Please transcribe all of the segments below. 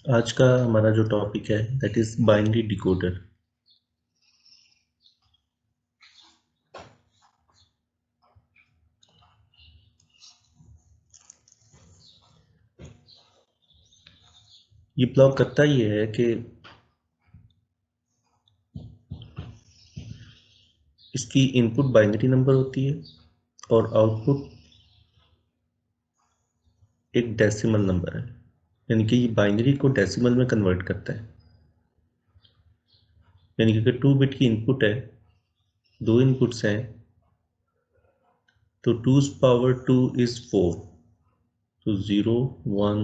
आज का हमारा जो टॉपिक है दैट इज बाइनरी डिकोडर। ये ब्लॉक करता ही है कि इसकी इनपुट बाइनरी नंबर होती है और आउटपुट एक डेसिमल नंबर है, यानी कि ये बाइनरी को डेसिमल में कन्वर्ट करता है। यानी कि अगर 2 बिट की इनपुट है, दो इनपुट्स हैं, तो 2 पावर 2 इज 4। तो 0 1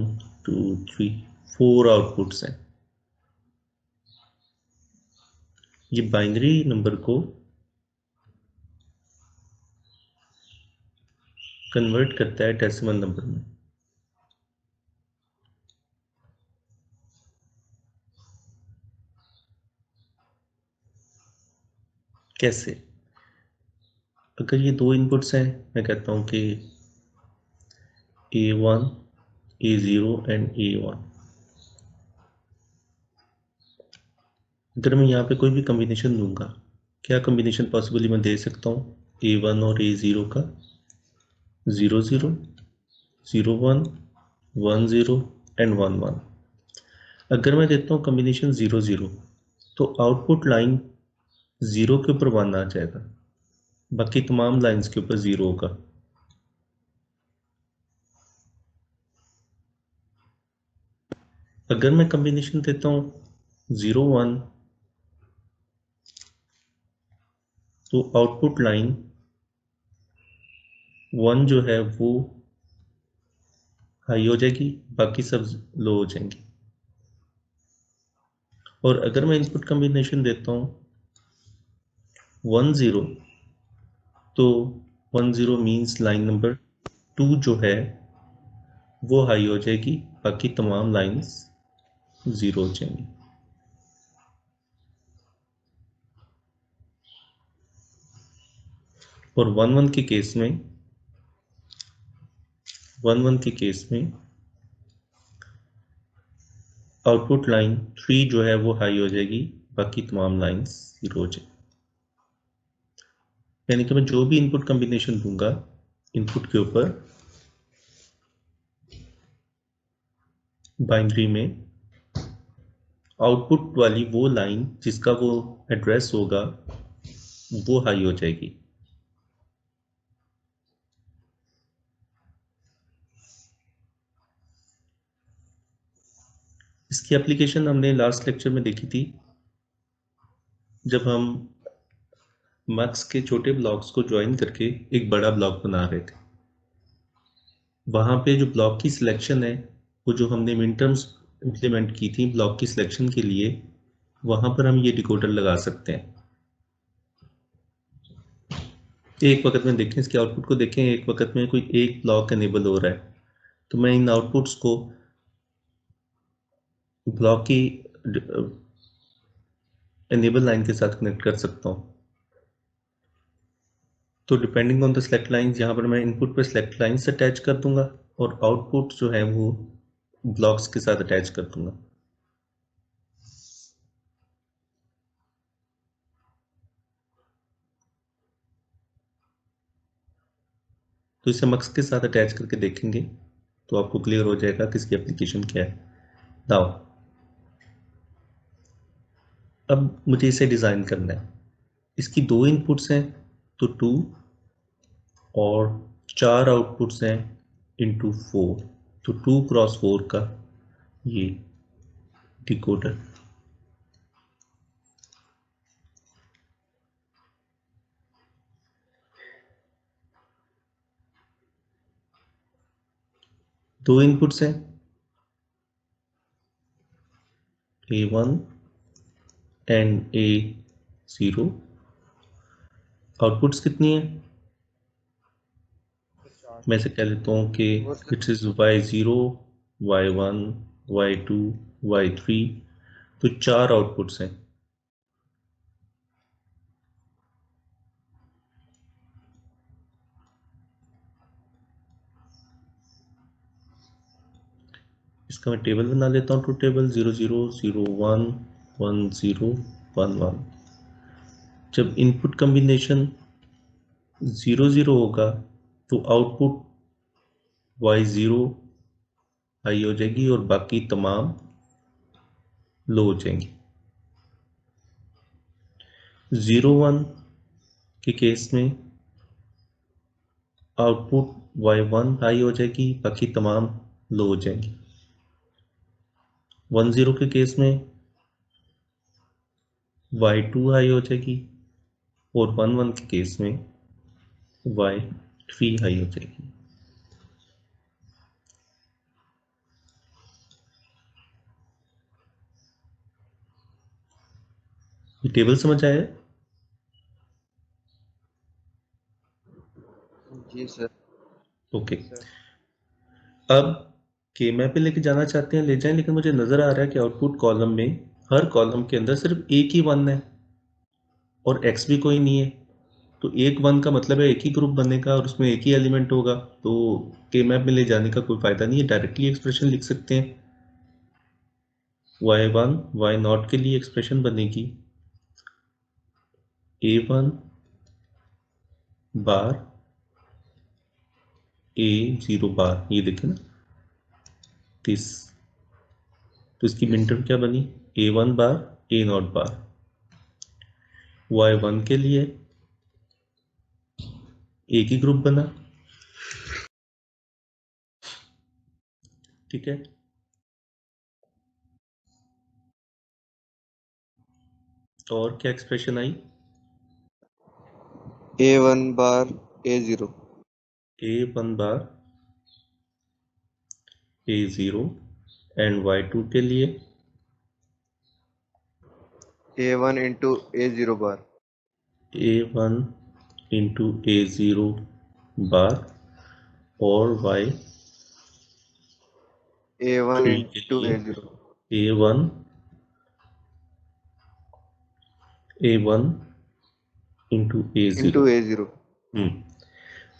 2 3 4 आउटपुट्स हैं। ये बाइनरी नंबर को कन्वर्ट करता है डेसिमल नंबर में। कैसे? अगर ये दो इनपुट्स हैं, मैं कहता हूँ कि A1 A0 एंड A1। अगर मैं यहाँ पे कोई भी कम्बिनेशन दूंगा, क्या कम्बिनेशन पॉसिबली मैं दे सकता हूँ A1 और A0 का? 0 0 0 1 1 0 एंड 1 1। अगर मैं देता हूँ कम्बिनेशन 0 0, तो आउटपुट लाइन 0 के ऊपर 1 आ जाएगा, बाकी तमाम लाइंस के ऊपर 0 होगा। अगर मैं कम्बिनेशन देता हूँ 0 1, तो आउटपुट लाइन 1 जो है वो हाई हो जाएगी, बाकी सब लो हो जाएंगी। और अगर मैं इनपुट कम्बिनेशन देता हूँ 1 0, तो 1 0 मीन्स लाइन नंबर 2 जो है वो हाई हो जाएगी, बाकी तमाम लाइंस 0 हो जाएंगी। और 1 1 के केस में 1 1 के केस में आउटपुट लाइन 3 जो है वो हाई हो जाएगी, बाकी तमाम लाइंस 0 हो जाएगी। यानी कि मैं जो भी इनपुट कम्बिनेशन दूंगा, इनपुट के ऊपर बाइनरी में आउटपुट वाली वो लाइन जिसका वो एड्रेस होगा वो हाई हो जाएगी। इसकी एप्लीकेशन हमने लास्ट लेक्चर में देखी थी, जब हम मैक्स के छोटे ब्लॉक्स को ज्वाइन करके एक बड़ा ब्लॉक बना रहे थे। वहां पे जो ब्लॉक की सिलेक्शन है, वो जो हमने मिन टर्म्स इम्प्लीमेंट की थी ब्लॉक की सिलेक्शन के लिए, वहां पर हम ये डिकोडर लगा सकते हैं। एक वक्त में देखें, इसके आउटपुट को देखें, एक वक्त में कोई एक ब्लॉक एनेबल हो रहा है, तो मैं इन आउटपुट्स को ब्लॉक की एनेबल लाइन के साथ कनेक्ट कर सकता हूँ। तो depending on the select lines, यहाँ पर मैं इनपुट पर सेलेक्ट लाइंस अटैच कर दूंगा और आउटपुट जो है वो ब्लॉक्स के साथ अटैच कर दूंगा। तो इसे मक्स के साथ अटैच करके देखेंगे तो आपको क्लियर हो जाएगा कि इसकी एप्लीकेशन क्या है। नाउ अब मुझे इसे डिज़ाइन करना है। इसकी दो इनपुट्स हैं, तो 2, और 4 आउटपुट्स हैं इंटू 4, तो 2 क्रॉस 4 का ये डिकोडर। दो इनपुट्स हैं A1 एंड A0। आउटपुट्स कितनी है? मैं इसे कह लेता हूँ कि it is Y0 Y1 Y2 Y3। तो 4 आउटपुट्स हैं। इसका मैं टेबल बना लेता हूँ, ट्रूथ टेबल 0 0 0 1 1 0 1 1। जब इनपुट कॉम्बिनेशन 0 0 होगा तो आउटपुट y0 हाई हो जाएगी और बाकी तमाम लो हो जाएंगी। 0 1 के केस में आउटपुट y1 हाई हो जाएगी, बाकी तमाम लो हो जाएंगी। 1 0 के केस में y2 हाई हो जाएगी और 1 1 के केस में y3 हाई हो जाएगी। ये टेबल समझ आया? जी सर। ओके। अब के मैप पे लेके जाना चाहते हैं ले जाएं, लेकिन मुझे नजर आ रहा है कि आउटपुट कॉलम में हर कॉलम के अंदर सिर्फ एक ही 1 है और x भी कोई नहीं है। तो एक 1 का मतलब है एक ही ग्रुप बनेगा और उसमें एक ही एलिमेंट होगा, तो के मैप में ले जाने का कोई फायदा नहीं है। डायरेक्टली एक्सप्रेशन लिख सकते हैं। y1 y0 के लिए एक्सप्रेशन बनेगी a1 बार a0 बार, ये देखें ना दिस। तो इसकी मिनटर्म क्या बनी? a1 बार a0 बार। y1 के लिए एक ही ग्रुप बना, ठीक है। और क्या expression I? A1 bar A0। a1 bar a0 and y2 के लिए A1 into A0 बार। a1 इंटू a0 बार और A1 y3 के into लिए A0 a1 into into a0। A0।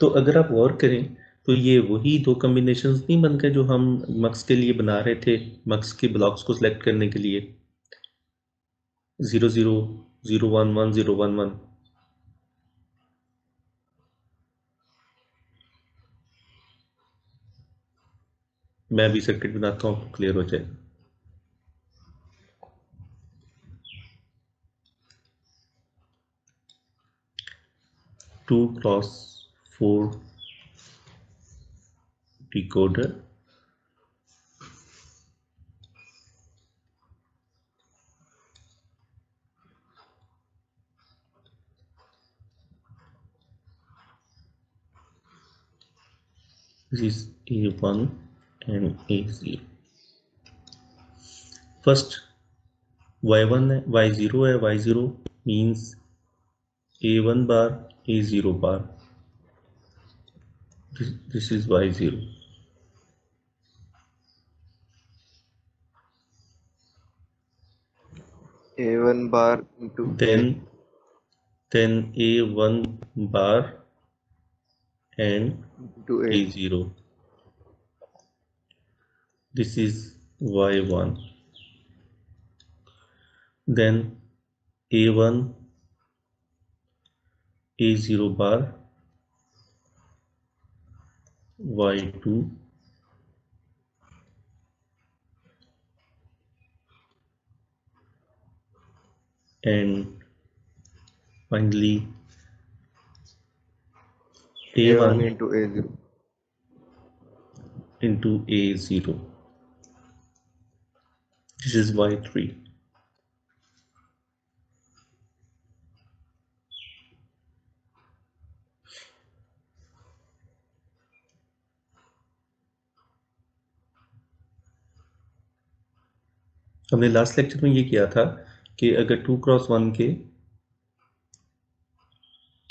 तो अगर आप गौर करें तो ये वही दो कॉम्बिनेशंस नहीं बन गए जो हम मक्स के लिए बना रहे थे, मक्स के ब्लॉक्स को सिलेक्ट करने के लिए। 0 0 0 1 1 0 1 1। मैं भी सर्किट बनाता हूँ, क्लियर हो जाए। 2x4 decoder, this is a1 and a0। First y1 है, y0 है, y0 means a1 bar a0 bar, this is y0। A1 bar into A। then a1 bar and into A। a0, this is y1। then a1 a0 bar y2 and finally A1 a1 into A0। into a0, this is y3। हमने last lecture में ये किया था कि अगर 2x1 के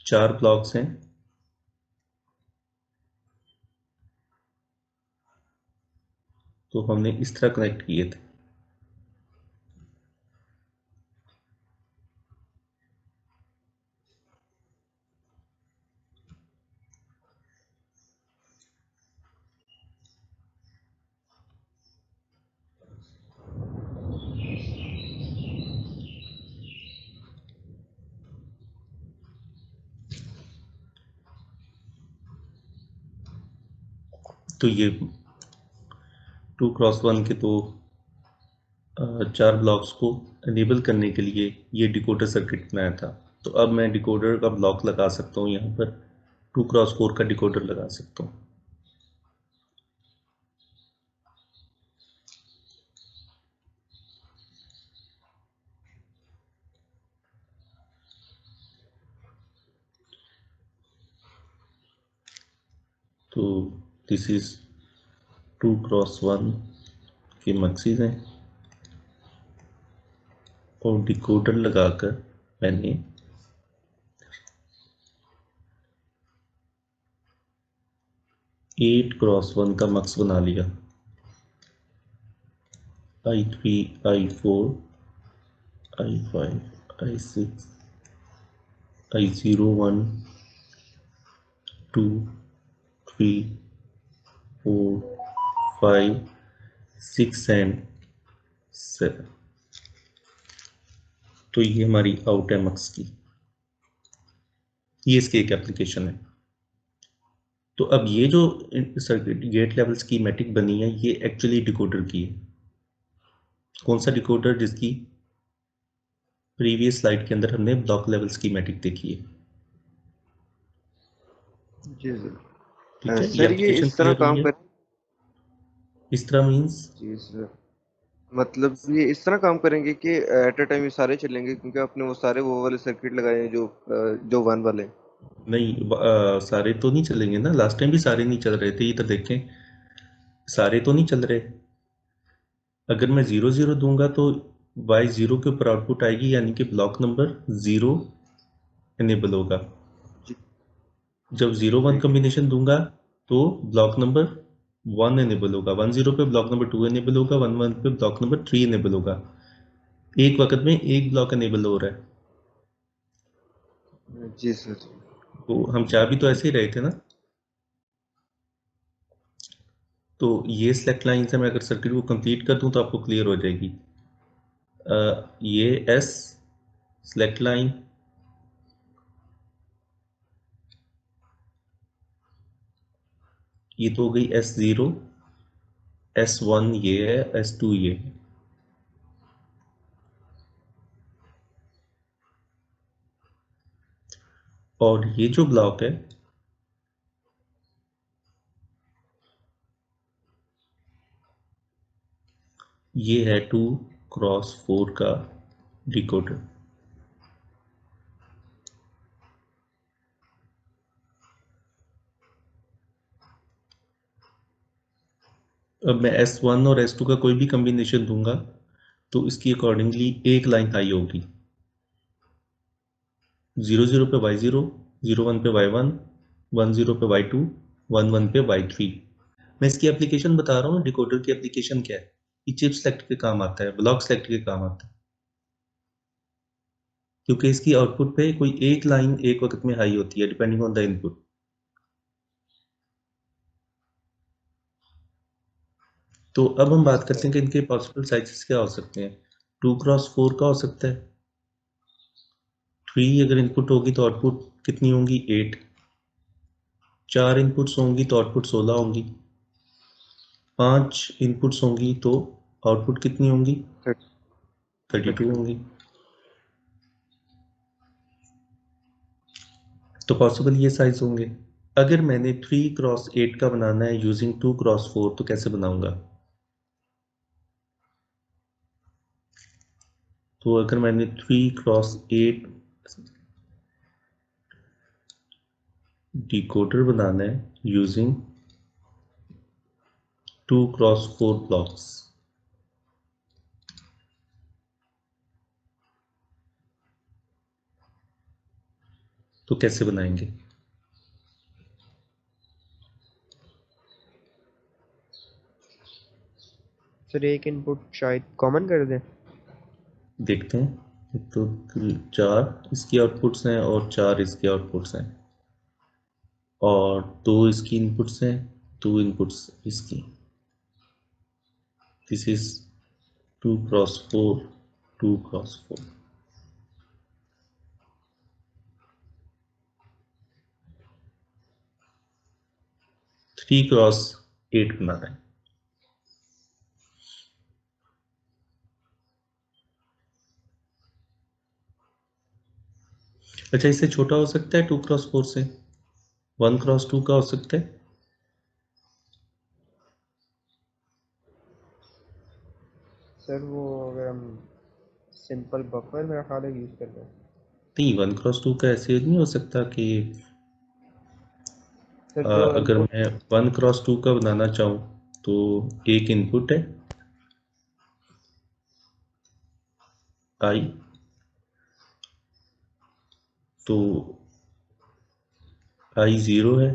4 blocks हैं तो हमने इस तरह कनेक्ट किए थे। तो ये 2x1 के तो 4 ब्लॉक्स को एनेबल करने के लिए ये डिकोडर सर्किट बनाया था। तो अब मैं डिकोडर का ब्लॉक लगा सकता हूँ, यहाँ पर 2x4 का डिकोडर लगा सकता हूँ। तो दिस इज 2x1 के मैक्सिस हैं और डिकोडर लगाकर मैंने 8x1 का मक्स बना लिया। I3, I4, I5, I6, I0, 1, 2, 3, 4, 5, 6 and 7। तो ये हमारी आउट है मक्स की, ये इसकी एक एप्लीकेशन है। तो अब ये जो सर्किट गेट लेवल स्कीमेटिक बनी है, ये एक्चुअली डिकोडर की है। कौन सा डिकोडर? जिसकी प्रीवियस स्लाइड के अंदर हमने ब्लॉक लेवल स्कीमेटिक देखी है। जी सर। ठीक है, ये सर ये एप्लीकेशन इस तरह क्लियर हुई काम है? कर इस तरह मीन्स जी सर, मतलब ये इस तरह काम करेंगे कि एट अ टाइम ये सारे चलेंगे, क्योंकि आपने वो सारे वो वाले सर्किट लगाए हैं जो वन वाले। नहीं, सारे तो नहीं चलेंगे ना। लास्ट टाइम भी सारे नहीं चल रहे थे, ये तो देखें, सारे तो नहीं चल रहे। अगर मैं 0 0 दूंगा तो Y0 के ऊपर आउटपुट आएगी, यानी कि ब्लॉक नंबर 0 इनेबल होगा। जी जब 0 1 ठीक है। कॉम्बिनेशन दूंगा तो ब्लॉक नंबर 1 इनेबल होगा, 1 0 पे ब्लॉक नंबर 2 इनेबल होगा, 1 1 पे ब्लॉक नंबर 3 इनेबल होगा। एक वक्त में एक ब्लॉक इनेबल हो रहा है। जी सर। तो हम चाह भी तो ऐसे ही रहे थे ना। तो ये सिलेक्ट लाइन से मैं अगर सर्किट को कंप्लीट कर दूं तो आपको क्लियर हो जाएगी। ये एस सिलेक्ट लाइन, ये तो हो गई S0, S1 ये है, S2 ये है। और ये जो ब्लॉक है ये है 2x4 का डिकोडर। अब मैं S1 और S2 का कोई भी कॉम्बिनेशन दूंगा तो इसकी अकॉर्डिंगली एक लाइन हाई होगी। 0 0 पे Y0, 0 1 पे Y1, 1 0 पे Y2, 1 1 पे Y3। मैं इसकी एप्लीकेशन बता रहा हूँ, डिकोडर की एप्लीकेशन क्या है। ये चिप सेलेक्ट के काम आता है, ब्लॉक सेलेक्ट के काम आता है, क्योंकि इसकी आउटपुट पे कोई एक लाइन एक वक्त में हाई होती है डिपेंडिंग ऑन द इनपुट। तो अब हम बात करते हैं कि इनके पॉसिबल साइजेस क्या हो सकते हैं। 2x4 का हो सकता है। 3 अगर इनपुट होगी तो आउटपुट कितनी होंगी? 8। 4 इनपुट्स होंगी तो आउटपुट 16 होंगी। 5 इनपुट्स होंगी तो आउटपुट कितनी होंगी? 32 32। होंगी। तो पॉसिबल ये साइज होंगे। अगर मैंने 3x8 का बनाना है यूजिंग 2x4 तो कैसे बनाऊंगा? तो अगर मैंने 3x8 डिकोडर बनाना है यूजिंग 2x4 ब्लॉक्स तो कैसे बनाएंगे? सर एक इनपुट शायद कॉमन कर दें। देखते हैं। एक तो 4 इसकी आउटपुट्स हैं और 4 इसके आउटपुट्स हैं, और 2 इसकी इनपुट्स हैं, 2 इनपुट्स इसकी। This is 2x4, 2x4। 3x 8 बना रहे हैं। अच्छा, इससे छोटा हो सकता है 2x4 से? 1x2 का हो सकता है? सर वो अगर हम सिंपल बफर मेरा ख्याल है यूज़ करते हैं। नहीं, 1x2 का ऐसे नहीं हो सकता कि सर जो अगर इनपुट मैं 1x2 का बनाना चाहूँ तो एक इनपुट है i, तो i 0 है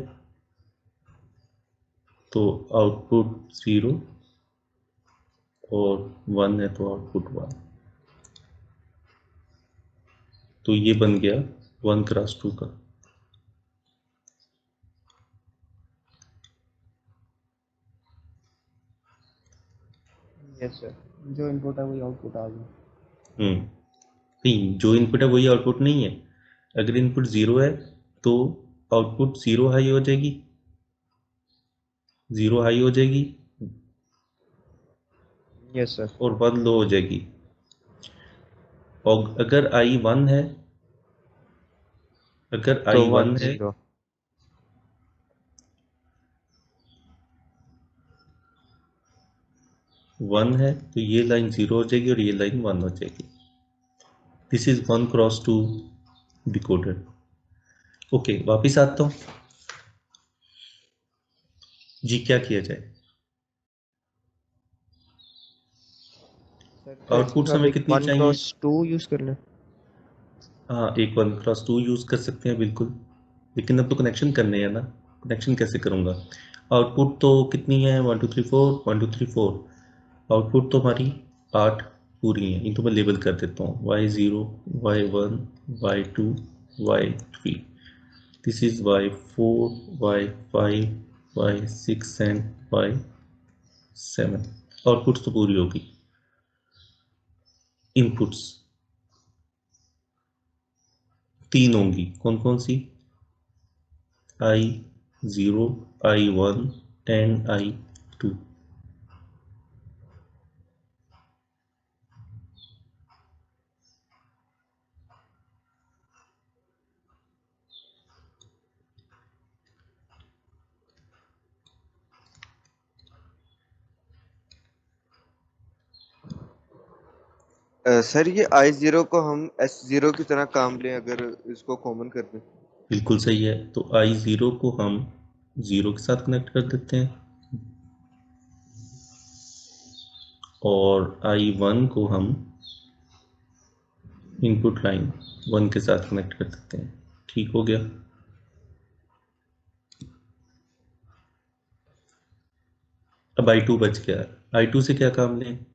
तो आउटपुट 0, और 1 है तो आउटपुट 1। तो ये बन गया 1x2 का। यस सर, जो इनपुट है वही आउटपुट आ गया। नहीं, जो इनपुट है वही आउटपुट नहीं है। अगर इनपुट 0 है तो आउटपुट 0 हाई हो जाएगी, 0 हाई हो जाएगी, यस सर। और 1 लो हो जाएगी। और अगर i 1 है, अगर तो i 1 1 है 0। 1 है तो ये लाइन 0 हो जाएगी और ये लाइन 1 हो जाएगी। This is 1x2 decoder. Okay, वापिस आता हूँ जी, क्या किया जाए? सर तो इसके आउटपुट साथ हमें एक कितनी चाहिए? 1x2 यूज़ कर लें। हाँ, एक 1x2 यूज़ कर सकते हैं बिल्कुल, लेकिन अब तो कनेक्शन करने हैं ना। कनेक्शन कैसे करूँगा? आउटपुट तो कितनी है? 1 2 3 4, 1 2 3 4। आउटपुट तो हमारी 8 पूरी हैं। इनको मैं लेबल कर देता हूँ y0, y1, y2, y3। This is y4, y5, y6 and y7। Outputs तो पूरी होगी। इनपुट्स 3 होंगी, कौन कौन सी? i0, i1 and i2। Sir ये i0 को हम s0 की तरह काम लें अगर इसको कॉमन कर दें। बिल्कुल सही है। तो i0 को हम 0 के साथ कनेक्ट कर देते हैं, और i1 को हम इनपुट लाइन 1 के साथ कनेक्ट कर देते हैं। ठीक हो गया। अब i2 बच गया। i2 से क्या काम लें?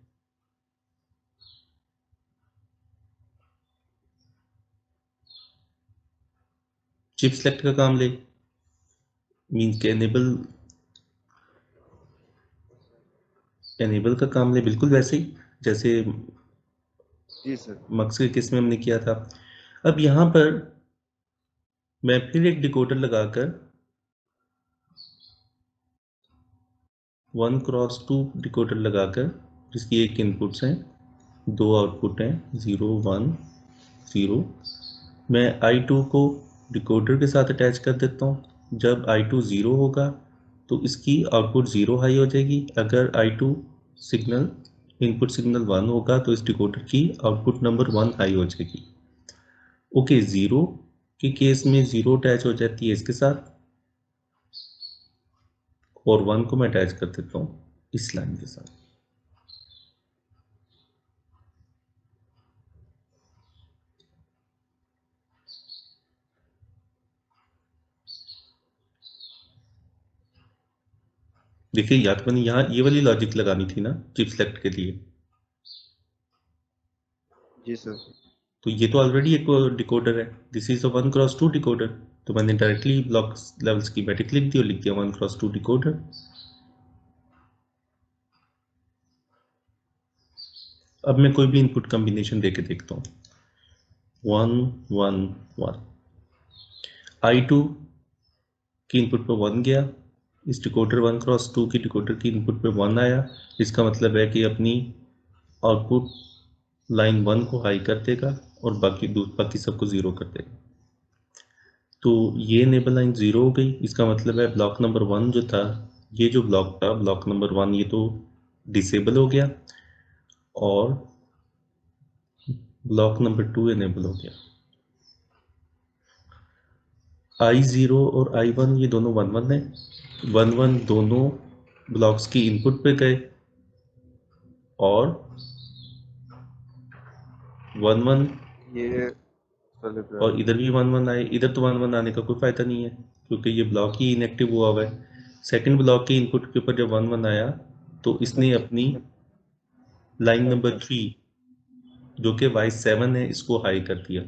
चिप सेलेक्ट का काम ले, मीन्स के एनेबल का काम ले, बिल्कुल वैसे ही जैसे जी सर। मक्स के केस में हमने किया था। अब यहाँ पर मैं फिर एक डिकोडर लगाकर 1x2 डिकोडर लगाकर, जिसकी एक इनपुट्स हैं, 2 आउटपुट हैं 0 1 0, मैं i2 को डिकोडर के साथ अटैच कर देता हूँ। जब i2 0 होगा तो इसकी आउटपुट 0 हाई हो जाएगी। अगर i2 सिग्नल इनपुट सिग्नल 1 होगा तो इस डिकोडर की आउटपुट नंबर 1 हाई हो जाएगी। ओके, 0 के केस में 0 अटैच हो जाती है इसके साथ, और 1 को मैं अटैच कर देता हूँ इस लाइन के साथ। देखिए, या तो मैंने यहाँ ये वाली लॉजिक लगानी थी ना चिप सेलेक्ट के लिए। जी सर। तो ये तो ऑलरेडी एक डिकोडर है, this is a 1x2 decoder. तो मैंने डायरेक्टली ब्लॉक लेवल स्कीमेटिक लिख दी और लिख दिया 1x2 डिकोडर। अब मैं कोई भी इनपुट कॉम्बिनेशन देके देखता हूँ। 1 1 1। i2 की इनपुट पर 1 गया, इस डिकोडर 1x2 की डिकोडर की इनपुट पे 1 आया, इसका मतलब है कि अपनी आउटपुट लाइन 1 को हाई कर देगा और बाकी सबको 0 कर देगा। तो ये इनेबल लाइन 0 हो गई, इसका मतलब है ब्लॉक नंबर 1 जो था, ये जो ब्लॉक था ब्लॉक नंबर 1, ये तो डिसेबल हो गया और ब्लॉक नंबर 2 इनेबल हो गया। I0 और I1 ये दोनों 1 1 है, 1 1 दोनों ब्लॉक्स की इनपुट पे गए और 1 1 ये चले पे आ और गया। इधर भी 1 1 आए। इधर तो 1 1 आने का कोई फायदा नहीं है क्योंकि ये ब्लॉक ही इनएक्टिव हुआ है। सेकंड ब्लॉक के इनपुट के ऊपर जब 1 1 आया तो इसने अपनी लाइन नंबर 3 जो कि Y7 है इसको हाई कर दिया,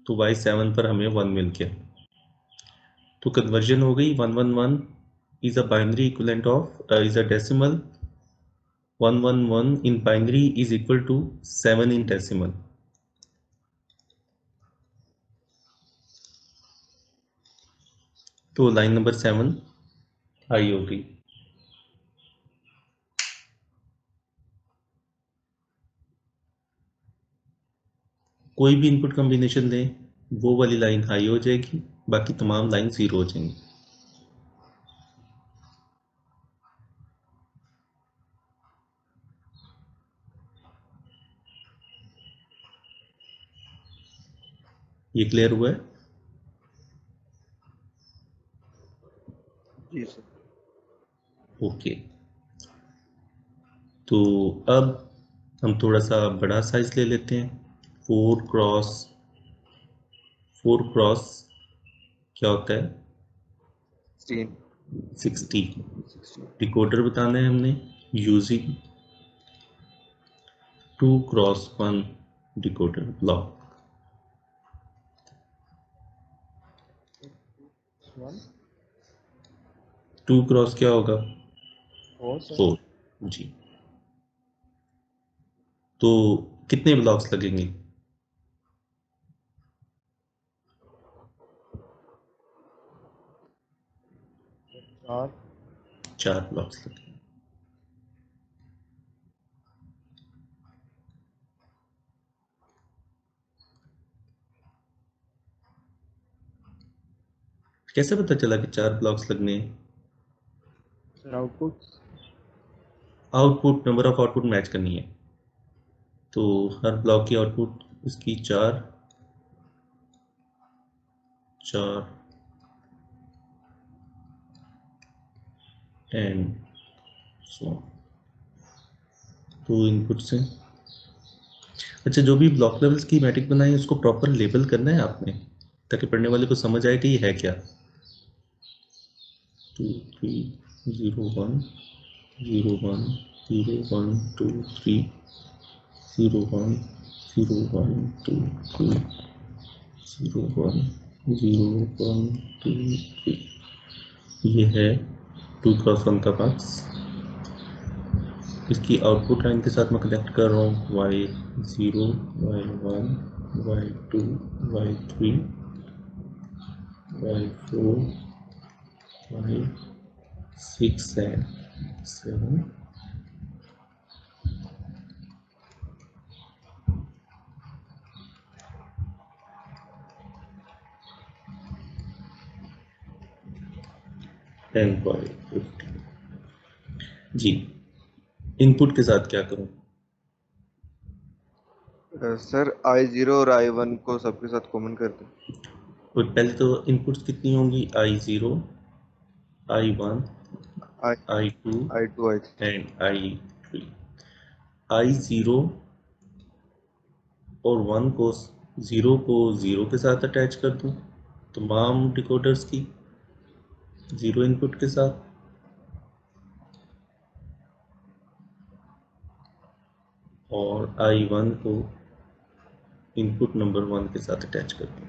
तो Y7 पर हमें 1 मिल गया। तो कन्वर्जन हो गई 1 1 1 is a binary equivalent of is a decimal, 1 1 1 in binary is equal to 7 in decimal। तो लाइन नंबर 7 हाई हो गई। कोई भी इनपुट कॉम्बिनेशन दें वो वाली लाइन हाई हो जाएगी, बाकी तमाम लाइन 0 हो जाएंगी। ये क्लियर हुआ है? जी सर। ओके, तो अब हम थोड़ा सा बड़ा साइज ले लेते हैं। 4x क्या होता है? 60 डिकोडर बताना है हमने using 2x1 decoder block. 2x क्या होगा? 4 जी। तो कितने ब्लॉक्स लगेंगे? 4 ब्लॉक्स लगेंगे। कैसे पता चला कि 4 ब्लॉक्स लगने हैं? Output, number of output match करनी है, तो हर ब्लॉक की आउटपुट इसकी 4 एंड सो 2 इनपुट से। अच्छा, जो भी ब्लॉक लेवल स्कीमेटिक बनाए उसको प्रॉपर लेबल करना है आपने, ताकि पढ़ने वाले को समझ आए कि ये है क्या। 2 3 0 1 0 1 0 1 2 3 0 1 0 1 2 3 0 1 0 1 2 3। ये है 2x1 का बॉक्स। इसकी आउटपुट लाइन के साथ मैं कनेक्ट कर रहा हूँ Y0 Y1 Y2 Y3 Y4 Y6 and 7। And Y50 ji. Input के साथ क्या करूँ? सर I0 और I1 को सबके साथ कॉमन कर दें। और पहले तो इनपुट्स कितनी होंगी? I0 I1 I I2 I2 I3 and I3। I0 और 1 को 0 को 0 के साथ अटैच कर दूँ तमाम डिकोडर्स की 0 इनपुट के साथ, और I1 को इनपुट नंबर 1 के साथ अटैच कर दूँ।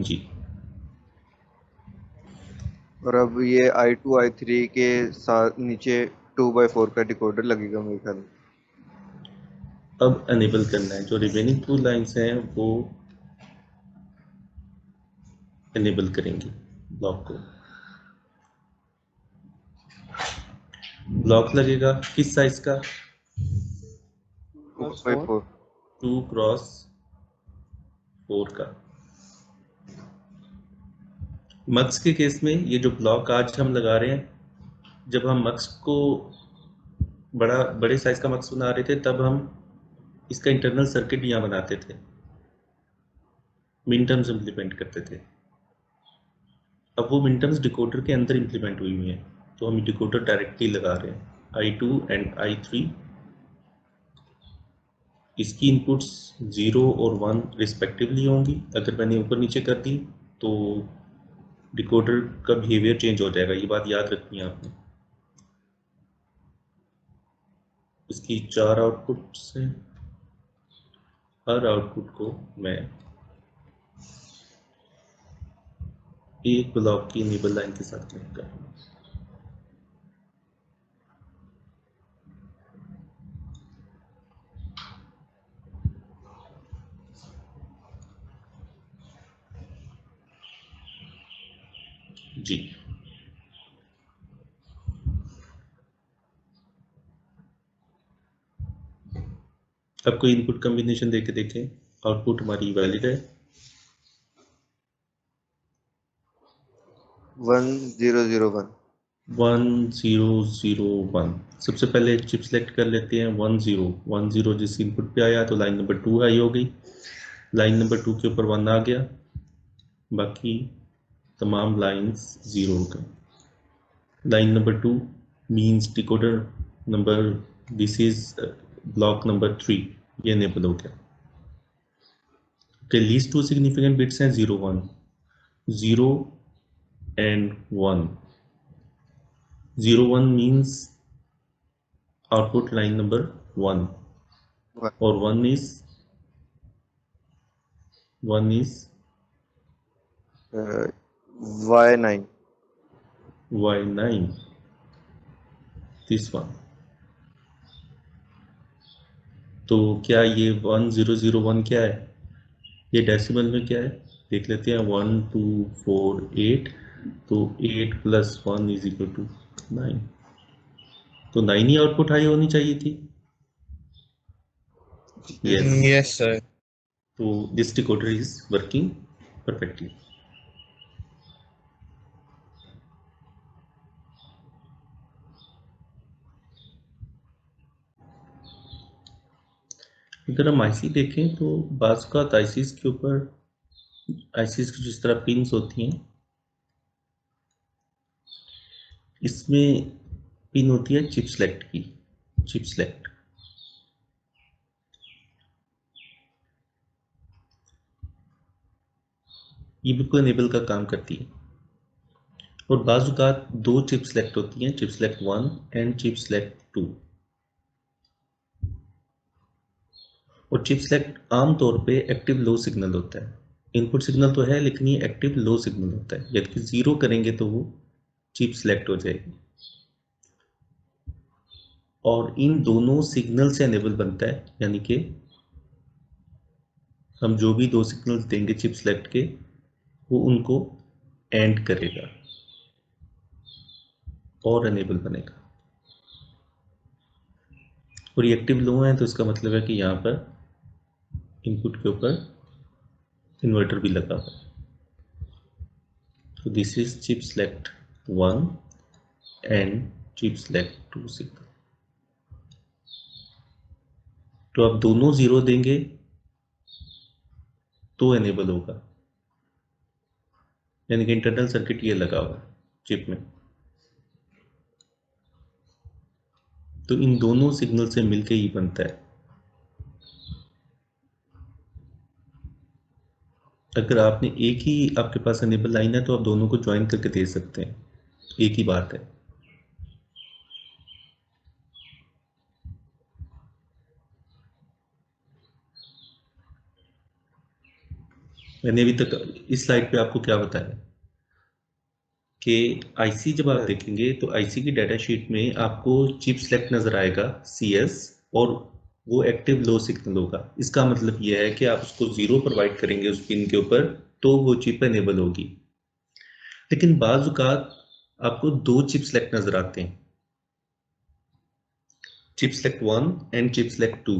जी। और अब ये I2 I3 के साथ नीचे 2/4 का डिकोडर लगेगा मेरे ख्याल में। अब अनेबल करना है, जो रिमेनिंग 2 लाइंस हैं वो अनेबल करेंगे ब्लॉक को। ब्लॉक लगेगा किस साइज का? 2x4 2x4 का। मक्स के केस में ये जो ब्लॉक आज हम लगा रहे हैं, जब हम मक्स को बड़े साइज का मक्स बना रहे थे तब हम इसका इंटरनल सर्किट यहाँ बनाते थे, मिन टर्म्स इम्प्लीमेंट करते थे। अब वो मिन टर्म्स डिकोडर के अंदर इम्प्लीमेंट हुई हुई हैं, तो हम डिकोडर डायरेक्टली लगा रहे हैं। I2 एंड I3, इसकी इनपुट्स 0 और 1 रिस्पेक्टिवली होंगी। अगर मैंने ऊपर नीचे कर दी तो डिकोडर का बिहेवियर चेंज हो जाएगा, ये बात याद रखनी है आपने। इसकी 4 आउटपुट्स हैं, हर आउटपुट को मैं एक ब्लॉक की इनेबल लाइन के साथ कनेक्ट करूँगा। जी, अब कोई इनपुट कॉम्बिनेशन देके देखें, आउटपुट हमारी वैलिड है। 1001 1001। सबसे पहले चिप सेलेक्ट कर लेते हैं 10 जिस इनपुट पे आया तो लाइन नंबर 2 आई हो गई, लाइन नंबर 2 के ऊपर 1 आ गया, बाकी तमाम लाइंस 0 हो गए। Line number 2 means decoder number, this is block number 3, ये इनेबल हो गया। के लीस्ट 2 सिग्निफिकेंट बिट्स हैं 0 1, 0 and 1। 0 1 means output line number 1, or 1 is Y9 Y9, this one। तो क्या ये 1001 क्या है, ये डेसिमल में क्या है देख लेते हैं। 1248, तो 8 + 1 = 9, तो 9 ही आउटपुट हाई होनी चाहिए थी। Yes, sir. तो this decoder is working perfectly. अगर हम आईसी देखें तो बाज़ का आईसीज के ऊपर, आईसीज की जिस तरह पिन्स होती हैं, इसमें पिन होती है चिप सेलेक्ट की, चिप सेलेक्ट। ये बिल्कुल इनेबल का काम करती है। और बाज़ औक़ात 2 चिप सेलेक्ट होती हैं, chip select 1 and chip select 2। और चिप सेलेक्ट आमतौर पे एक्टिव लो सिग्नल होता है, इनपुट सिग्नल तो है लेकिन ये एक्टिव लो सिग्नल होता है। यदि 0 करेंगे तो वो चिप सेलेक्ट हो जाएगी, और इन दोनों सिग्नल से एनेबल बनता है, यानी कि हम जो भी 2 सिग्नल देंगे चिप सेलेक्ट के, वो उनको एंड करेगा और एनेबल बनेगा। और ये एक्टिव लो है तो इसका मतलब है कि यहाँ पर इनपुट के ऊपर इन्वर्टर भी लगा हुआ है। तो this is chip select 1 and chip select 2 signal. तो अब दोनों 0 देंगे तो एनेबल होगा, यानी कि इंटरनल सर्किट ये लगा हुआ है चिप में। तो इन दोनों सिग्नल से मिलके ही बनता है। अगर आपने एक ही आपके पास एनेबल लाइन है तो आप दोनों को ज्वाइन करके दे सकते हैं, एक ही बात है। मैंने अभी तक इस स्लाइड पे आपको क्या बताया कि आईसी जब आप देखेंगे तो आईसी की डाटा शीट में आपको चिप सेलेक्ट नजर आएगा CS, और वो एक्टिव लो सिग्नल होगा। इसका मतलब यह है कि आप उसको 0 प्रोवाइड करेंगे उस पिन के ऊपर तो वो चिप एनेबल होगी। लेकिन बाज़ औक़ात आपको 2 चिप सेलेक्ट नजर आते हैं, chip select 1 and chip select 2।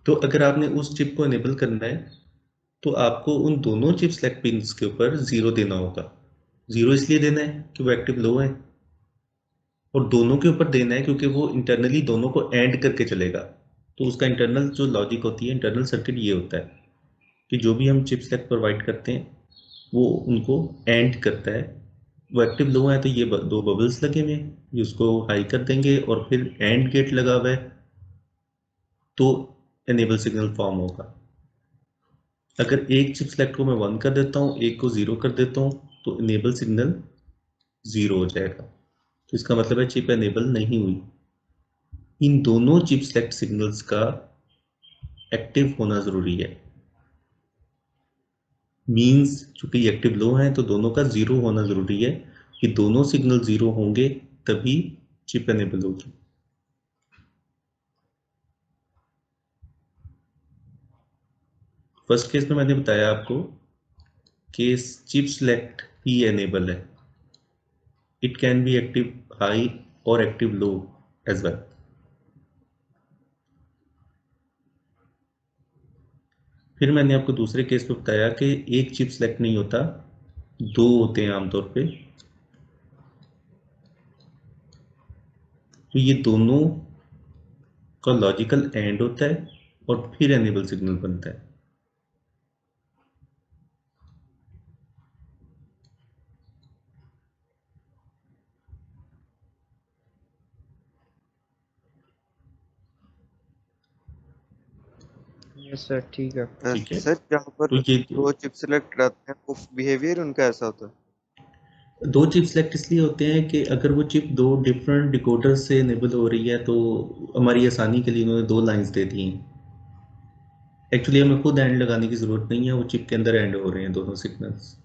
तो अगर आपने उस चिप को एनेबल करना है तो आपको उन दोनों चिप सेलेक्ट पिन्स के ऊपर 0 देना होगा। 0 इसलिए देना है कि वो एक्टिव लो है, और दोनों के ऊपर देना है क्योंकि वो इंटरनली दोनों को एंड करके चलेगा। तो उसका इंटरनल जो लॉजिक होती है, इंटरनल सर्किट ये होता है कि जो भी हम चिप सेलेक्ट प्रोवाइड करते हैं वो उनको एंड करता है। वो एक्टिव लो है तो ये दो बबल्स लगे हुए हैं, ये उसको हाई कर देंगे, और फिर एंड गेट लगा हुआ है तो एनेबल सिग्नल फॉर्म होगा। अगर एक चिप सेलेक्ट को मैं 1 कर देता हूँ, एक को 0 कर देता हूँ, तो इनेबल सिग्नल 0 हो जाएगा। तो इसका मतलब है चिप एनेबल नहीं हुई। इन दोनों चिप सेलेक्ट सिग्नल्स का एक्टिव होना जरूरी है। मींस चूंकि एक्टिव लो है तो दोनों का 0 होना जरूरी है, कि दोनों सिग्नल 0 होंगे तभी चिप एनेबल होगी। फर्स्ट केस में मैंने बताया आपको कि चिप सेलेक्ट ही एनेबल है। It can be active high और एक्टिव लो एज वेल। फिर मैंने आपको दूसरे केस में बताया कि एक चिप सेलेक्ट नहीं होता, 2 होते हैं आमतौर पे। तो ये दोनों का लॉजिकल एंड होता है और फिर एनेबल सिग्नल बनता है। यस सर, ठीक है। ठीक है, सर जहाँ पर तो ये दो चिप सेलेक्ट रहते हैं वो बिहेवियर उनका ऐसा होता है। 2 चिप सेलेक्ट इसलिए होते हैं कि अगर वो चिप 2 डिफरेंट डिकोडर से इनेबल हो रही है तो हमारी आसानी के लिए उन्होंने 2 लाइंस दे दी हैं। एक्चुअली हमें खुद एंड लगाने की ज़रूरत नहीं है, वो चिप के अंदर एंड हो रहे हैं दोनों सिग्नल्स।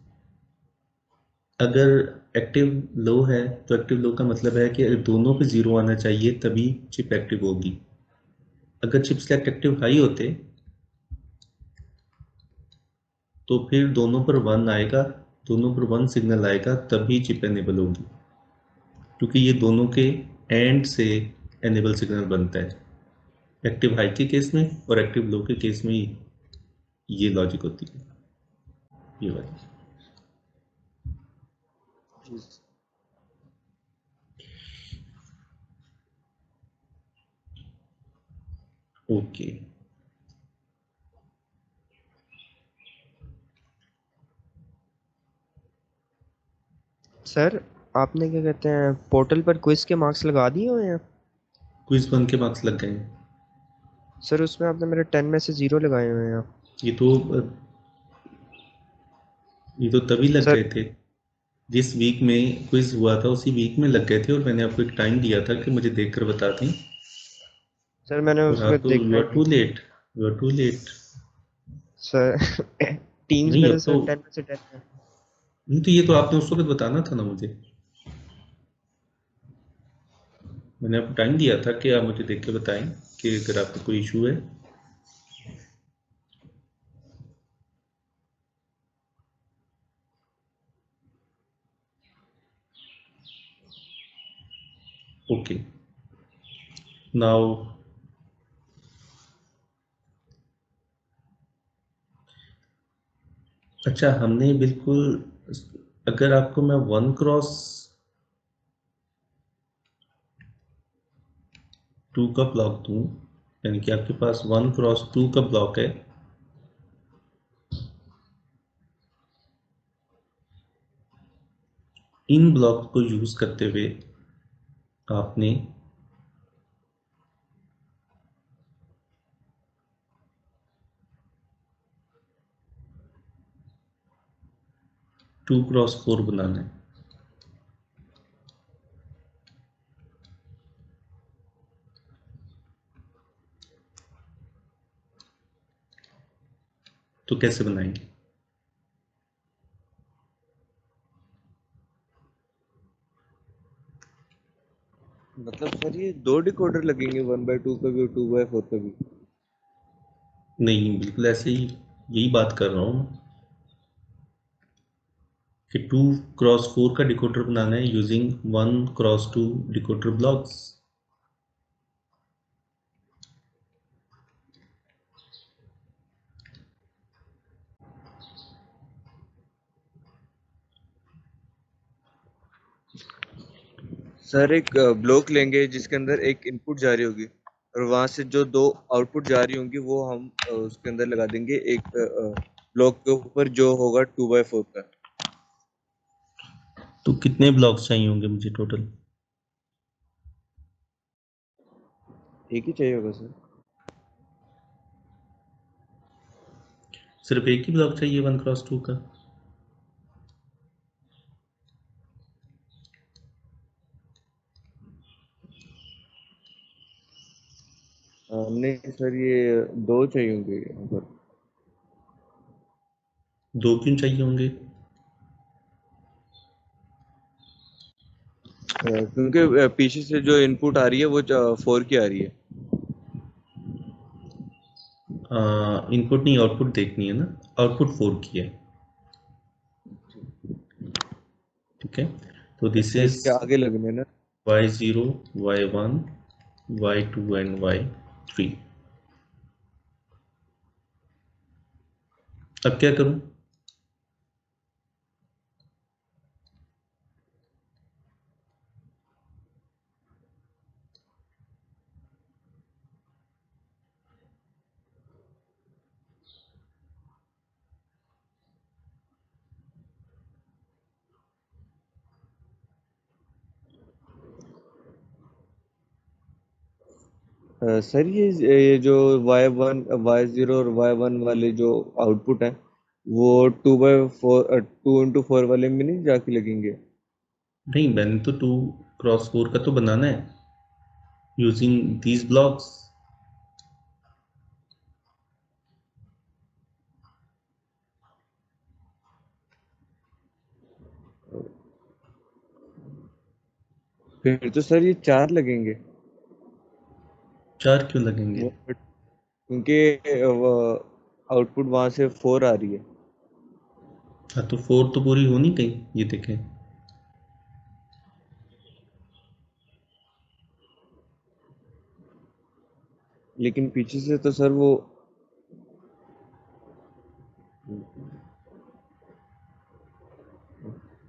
अगर एक्टिव लो है तो एक्टिव लो का मतलब है कि दोनों पे 0 आना चाहिए तभी चिप एक्टिव होगी। अगर चिप सेलेक्ट एक्टिव हाई होते तो फिर दोनों पर 1 आएगा, दोनों पर 1 सिग्नल आएगा तभी चिप एनेबल होगी, क्योंकि ये दोनों के एंड से एनेबल सिग्नल बनता है। एक्टिव हाई के केस में और एक्टिव लो के केस में ये लॉजिक होती है, ये वाली। जी। ओके। सर आपने क्या कहते हैं पोर्टल पर क्विज के मार्क्स लगा दिए हुए हैं? क्विज 1 के मार्क्स लग गए हैं। सर उसमें आपने मेरे 10 में से 0 लगाए हुए हैं। ये तो ये तो तभी लग सर गए थे जिस वीक में क्विज हुआ था, उसी वीक में लग गए थे, और मैंने आपको एक टाइम दिया था कि मुझे देखकर बता दें। सर मैंने और उसमें आप तो देखा यू ही आर नहीं। Too late, you are too late. Sir teams नहीं मेरे अब सर तो 10 में से 10 है। नहीं, तो ये तो आपने उस वक्त बताना था ना मुझे। मैंने आपको टाइम दिया था कि आप मुझे देख के बताएं कि अगर आपको कोई इशू है। ओके, नाउ अच्छा, हमने बिल्कुल, अगर आपको मैं 1x2 का ब्लॉक दूं, यानी कि आपके पास 1x2 का ब्लॉक है, इन ब्लॉक को यूज करते हुए आपने 2x4 बनाना है। तो कैसे बनाएंगे? मतलब सर ये दो डिकोडर लगेंगे, 1/2 का भी और 2/4 का भी? नहीं, बिल्कुल ऐसे ही, यही बात कर रहा हूँ कि 2x4 का डिकोडर बनाना है using 1x2 decoder blocks. Sir एक ब्लॉक लेंगे जिसके अंदर एक इनपुट जा रही होगी, और वहां से जो दो आउटपुट जा रही होंगी वो हम उसके अंदर लगा देंगे एक ब्लॉक के ऊपर जो होगा 2/4 का। तो कितने ब्लॉक्स चाहिए होंगे मुझे टोटल? एक ही चाहिए होगा सर। सिर्फ एक ही ब्लॉक चाहिए 1x2 का? नहीं सर, ये दो चाहिए होंगे यहाँ पर। दो क्यों चाहिए होंगे? क्योंकि पीछे से जो इनपुट आ रही है वो 4 की आ रही है। इनपुट नहीं, आउटपुट देखनी है ना। आउटपुट 4 की है, ठीक है। तो दिस अच्छा, इज इसके आगे लगने ना। y0, y1, y2 and y3। अब क्या करूं? सर ये जो y1 y0 और y1 वाले जो आउटपुट है वो 2/4 2x4 वाले में नहीं जाके लगेंगे? नहीं, मैंने तो 2x4 का तो बनाना है यूजिंग दीज ब्लॉक्स। फिर तो सर ये 4 लगेंगे। चार क्यों लगेंगे? क्योंकि आउटपुट वहां से 4 आ रही है। हाँ, तो 4 तो पूरी होनी गई, ये देखें। लेकिन पीछे से तो सर वो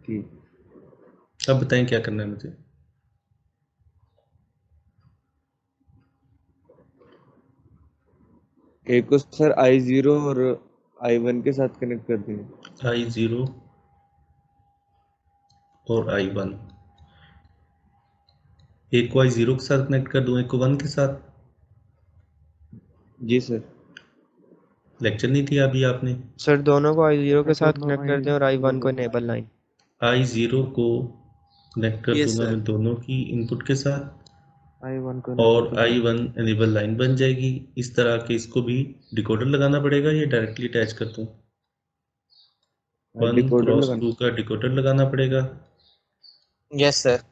ठीक। अब बताएं क्या करना है मुझे। एक को सर I0 और I1 के साथ कनेक्ट कर देंगे। I0 और I1, एक को I0 के साथ कनेक्ट कर दूं, एक को 1 के साथ। जी सर। लेक्चर नहीं दिया अभी आपने? सर दोनों को i0 के साथ कनेक्ट करते हैं और i1 को इनेबल लाइन। I0 को कनेक्ट कर यस दूंगा सर। मैं दोनों की इनपुट के साथ, i1 को और इनेबल कर दूंगा। I1 एनेबल लाइन बन जाएगी। इस तरह के इसको भी डिकोडर लगाना पड़ेगा या डायरेक्टली अटैच कर दूं? वन डिकोडर क्रॉस लगाना। टू का डिकोडर लगाना पड़ेगा। Yes sir.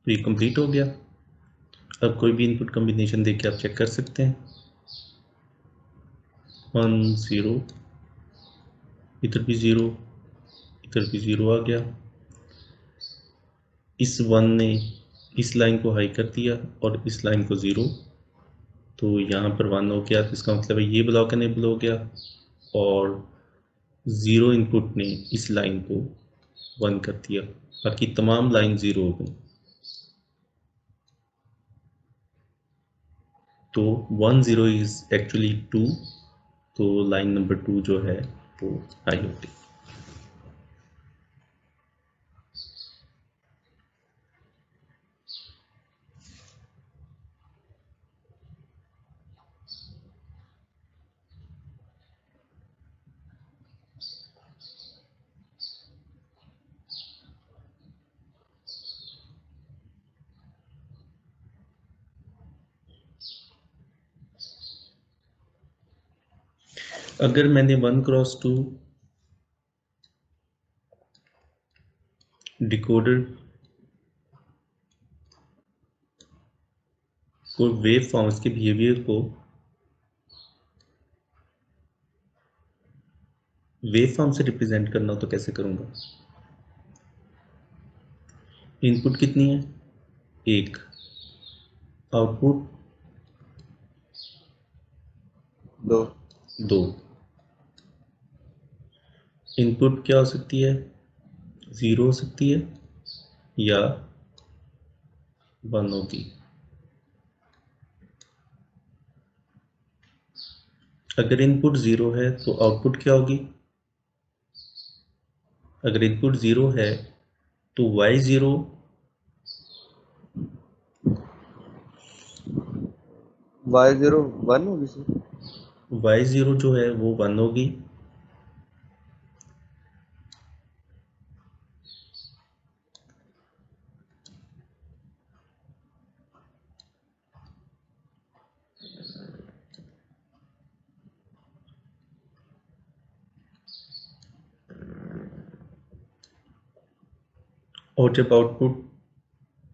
तो ये कंप्लीट हो गया। अब कोई भी इनपुट कॉम्बिनेशन देख के आप चेक कर सकते हैं। 1 0, इधर भी 0, इधर भी 0 आ गया। इस 1 ने इस लाइन को हाई कर दिया और इस लाइन को 0, तो यहाँ पर 1 हो गया, तो इसका मतलब है ये ब्लॉक एनेबल हो गया। और 0 इनपुट ने इस लाइन को 1 कर दिया, बाकी तमाम लाइन 0 हो गई। तो 1 0 इज एक्चुअली 2, तो लाइन नंबर 2 जो है वो हाई होती है। अगर मैंने 1x2 डिकोडर को वेव फॉर्म्स के बिहेवियर को वेव फॉर्म से रिप्रेजेंट करना हो तो कैसे करूंगा? इनपुट कितनी है? 1। आउटपुट 2। इनपुट क्या हो सकती है? 0 हो सकती है या 1 होगी। अगर इनपुट 0 है तो आउटपुट क्या होगी? अगर इनपुट 0 है तो y0 y0 1 होगी सर। y0 जो है वो 1 होगी। और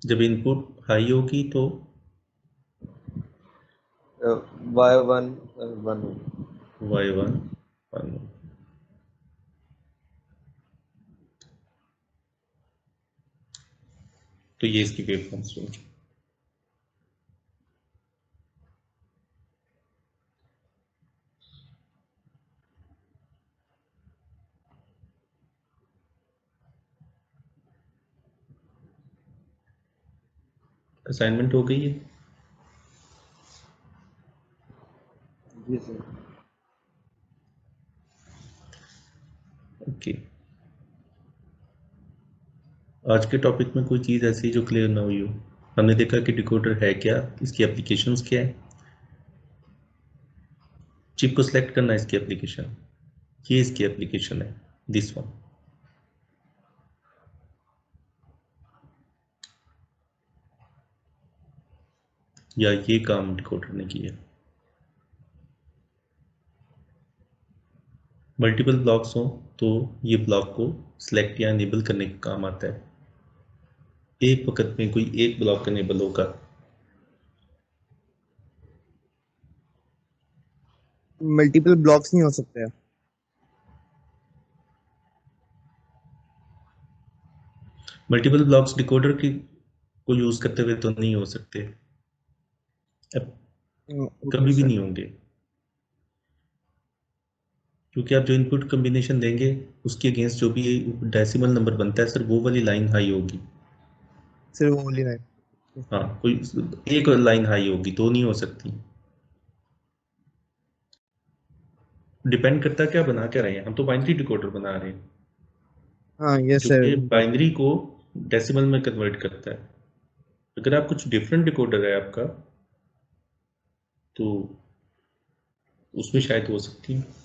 जब इनपुट हाई होगी तो y1 1 होगी। y1 1 होगी। तो ये इसकी वेव फॉर्म्स होंगी। असाइनमेंट हो गई है? जी सर। ओके। आज के टॉपिक में कोई चीज़ ऐसी जो क्लियर ना हुई हो? हमने देखा कि डिकोडर है क्या, इसकी एप्लीकेशंस क्या है, चिप को सिलेक्ट करना है इसकी एप्लीकेशन, ये इसकी एप्लीकेशन है, दिस वन। या ये काम डिकोडर ने किया। मल्टीपल ब्लॉक्स हो तो ये ब्लॉक को सिलेक्ट या इनेबल करने का काम आता है। एक वक्त में कोई एक ब्लॉक इनेबल होगा। मल्टीपल ब्लॉक्स नहीं हो सकते। मल्टीपल ब्लॉक्स डिकोडर की को यूज करते हुए तो नहीं हो सकते, अब कभी भी नहीं होंगे, क्योंकि आप जो इनपुट कॉम्बिनेशन देंगे उसके अगेंस्ट जो भी डेसिमल नंबर बनता है सर वो वाली लाइन हाई होगी। सिर्फ वो वाली लाइन। हाँ, कोई एक लाइन हाई होगी, दो नहीं हो सकती। डिपेंड करता है क्या बना क्या रहे हैं, हम तो बाइनरी डिकोडर बना रहे हैं हाँ यस जो सर। कि बाइनरी को डेसिमल में कन्वर्ट करता है। अगर आप कुछ डिफरेंट डिकोडर है आपका तो उसमें शायद हो सकती है।